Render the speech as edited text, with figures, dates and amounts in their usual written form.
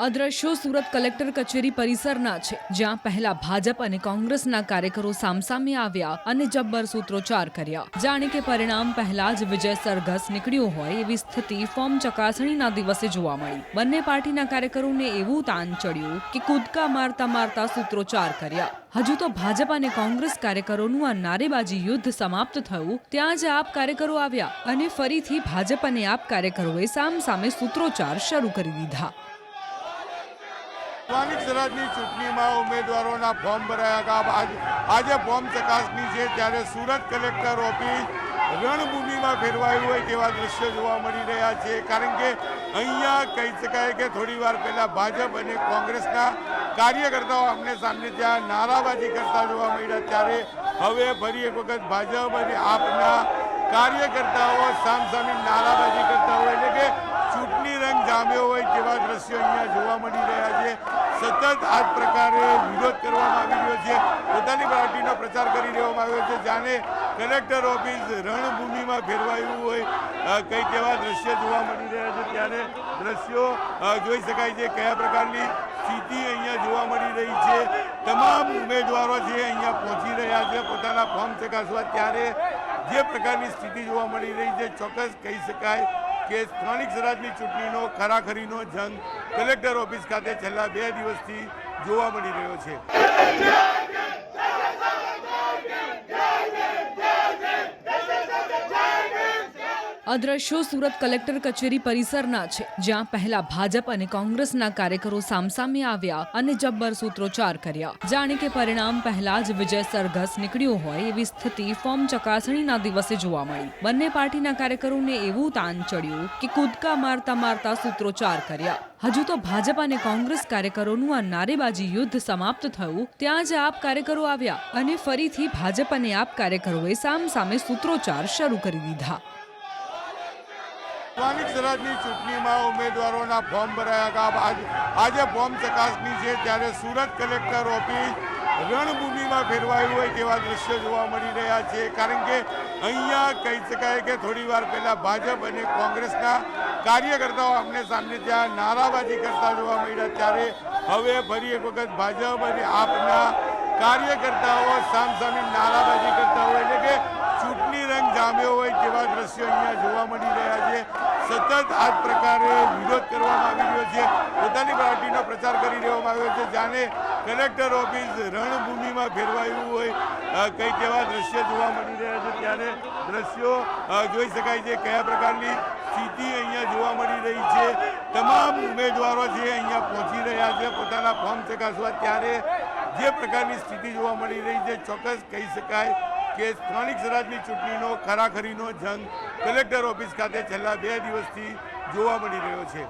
અદ્રશ્યો Surat collector કચેરી પરિસરના છે, જ્યાં પહેલા ભાજપ અને કોંગ્રેસના કાર્યકરો સામસામે આવ્યા અને જબ્બર સૂત્રોચ્ચાર કર્યા. જાણે કે પરિણામ પહેલા જ વિજય સરઘસ નીકળ્યું હોય એવી સ્થિતિ ફોર્મ ચકાસણીના દિવસે જોવા મળી. બંને પાર્ટીના કાર્યકરોને એવું તાન ચડ્યું કે કૂદકા મારતા મારતા સૂત્રોચ્ચાર કર્યા. હજુ તો ભાજપ અને કોંગ્રેસ કાર્યકરોનું આ નારેબાજી યુદ્ધ સમાપ્ત થયું ત્યાં જ આપ કાર્યકરો આવ્યા અને ફરીથી ભાજપ અને આપ કાર્યકરોએ સામસામે સૂત્રોચ્ચાર શરૂ કરી દીધા. સ્થાનિક સ્વરાજની ચૂંટણીમાં ઉમેદવારોના ફોર્મ ભરાયા આજે ફોર્મ ચકાસણી છે, ત્યારે સુરત કલેક્ટર ઓફિસ રણભૂમિમાં ફેરવાયું હોય તેવા દ્રશ્યો જોવા મળી રહ્યા છે. કારણ કે અહીંયા કહી શકાય કે થોડી વાર પહેલા ભાજપ અને કોંગ્રેસના કાર્યકર્તાઓ આમને સામને ત્યાં નારાબાજી કરતા જોવા મળ્યા, ત્યારે હવે ફરી એક વખત ભાજપ અને આપના કાર્યકર્તાઓ સામસામે નારાબાજી કરતા હોય, એટલે કે ચૂંટણી રંગ જામ્યો હોય તેવા દ્રશ્યો અહીંયા જોવા મળી રહ્યા છે. સતત આ જ પ્રકારે વિરોધ કરવામાં આવી રહ્યો છે, પોતાની પાર્ટીનો પ્રચાર કરી દેવામાં આવ્યો છે, જાણે કલેક્ટર ઓફિસ રણભૂમિમાં ફેરવાયું હોય કઈ તેવા દ્રશ્યો જોવા મળી રહ્યા છે. ત્યારે દ્રશ્યો જોઈ શકાય છે કયા પ્રકારની સ્થિતિ અહીંયા જોવા મળી રહી છે. તમામ ઉમેદવારો છે અહીંયા પહોંચી રહ્યા છે પોતાના ફોર્મ ચકાસવા, ત્યારે જે પ્રકારની સ્થિતિ જોવા મળી રહી છે ચોક્કસ કહી શકાય કે સ્થાનિક સ્વરાજની ચૂંટણીનો ખરાખરીનો જંગ કલેક્ટર ઓફિસ ખાતે છેલ્લા 2 દિવસથી જોવા મળી રહ્યો છે. અદ્રશ્યો સુરત કલેક્ટર કચેરી પરિસરના છે, જ્યાં પહેલા ભાજપ અને કોંગ્રેસના કાર્યકરો સામસામે આવ્યા અને જબ્બર સૂત્રોચ્ચાર કર્યા. જાણે કે પરિણામ પહેલા જ વિજય સરઘસ નીકળ્યું હોય એવી સ્થિતિ ફોર્મ ચકાસણીના દિવસે જોવા મળી. બંને પાર્ટીના કાર્યકરોને એવું તાન ચડ્યું કે કૂદકા મારતા મારતા સૂત્રોચ્ચાર કર્યા. હજુ તો ભાજપ અને કોંગ્રેસ કાર્યકરોનું આ નારેબાજી યુદ્ધ સમાપ્ત થયું ત્યાં જ આપ કાર્યકરો આવ્યા અને ફરીથી ભાજપ અને આપ કાર્યકરોએ સામસામે સૂત્રોચ્ચાર શરૂ કરી દીધા. સ્થાનિક સ્વરાજની ચૂંટણીમાં ઉમેદવારોના ફોર્મ ભરાયા આજે ફોર્મ ચકાસણી છે, ત્યારે સુરત કલેક્ટર ઓફિસ રણભૂમિમાં ફેરવાયું હોય તેવા દ્રશ્યો જોવા મળી રહ્યા છે. કારણ કે અહીંયા કહી શકાય કે થોડી વાર પહેલા ભાજપ અને કોંગ્રેસના કાર્યકર્તાઓ આમને સામને ત્યાં નારાબાજી કરતા જોવા મળ્યા, ત્યારે હવે ફરી એક વખત ભાજપ અને આપના કાર્યકર્તાઓ સામસામે નારાબાજી કરતા હોય, એટલે કે ચૂંટણી રંગ જામ્યો હોય તેવા દ્રશ્યો અહીંયા જોવા મળી રહ્યા છે. સતત આ જ પ્રકારે વિરોધ કરવામાં આવી રહ્યો છે, પોતાની પાર્ટીનો પ્રચાર કરી દેવામાં આવ્યો છે, જાણે કલેક્ટર ઓફિસ રણભૂમિમાં ફેરવાયું હોય કઈ તેવા દ્રશ્યો જોવા મળી રહ્યા છે. ત્યારે દ્રશ્યો જોઈ શકાય છે કયા પ્રકારની સ્થિતિ અહીંયા જોવા મળી રહી છે. તમામ ઉમેદવારો છે અહીંયા પહોંચી રહ્યા છે પોતાના ફોર્મ ચકાસવા, ત્યારે જે પ્રકારની સ્થિતિ જોવા મળી રહી છે ચોક્કસ કહી શકાય કે સ્થાનિક સ્વરાજની ચૂંટણીનો ખરાખરીનો જંગ કલેક્ટર ઓફિસ ખાતે છેલ્લા 2 દિવસથી જોવા મળી રહ્યો છે.